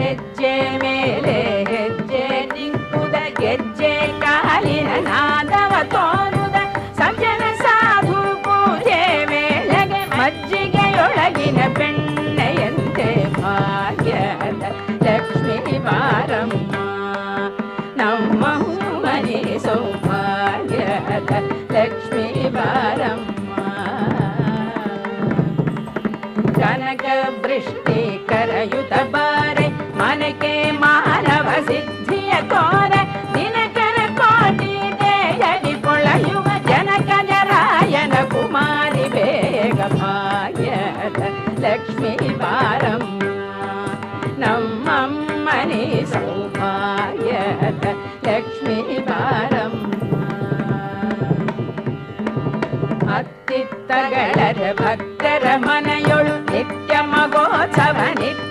ಹೆಜ್ಜೆ ಮೇಲೆ ಹೆಜ್ಜೆ ನಿಂಕುದ ಗೆಜ್ಜೆ ಕಾಲಿನ ನಾದವ ತೋರುದ ಸಜ್ಜನ ಸಾಧು ಪೂಜೆ ವೇಳೆಗೆ ಮಜ್ಜಿಗೆಯೊಳಗಿನ ಬೆಣ್ಣೆಯಂತೆ ಭಾಗ್ಯದ ಲಕ್ಷ್ಮೀ ಬಾರಮ್ಮ ನಮ್ಮ ಮನೆ ಸೌಭಾಗ್ಯದ ಲಕ್ಷ್ಮೀ ಬಾರಮ್ಮ ಕನಕ ವೃಷ್ಟಿ ಕರಯುತ ಬಾರೆ ಮನಕೆ ಮಾನವ ಸಿದ್ಧಿಯ ಕೋರೆ ದಿನಕರ ಕೋಟಿ ದೇಯಲಿ ಪೊಳೆಯುವ ಜನಕ ಜರಾಯನ ಕುಮಾರಿ ಬೇಗ ಭಾಗ್ಯದ ಲಕ್ಷ್ಮೀ ಬಾರಮ್ಮ ನಮ್ಮಮ್ಮನಿ ಸೌಭಾಗ್ಯದ ಲಕ್ಷ್ಮೀ ಬಾರಮ್ಮ ಅತ್ತಿತ್ತಗಳರ ಭಕ್ತರ ಮನೆಯೊಳು ನಿತ್ಯ ಮಗೋತ್ಸವ ನಿತ್ಯ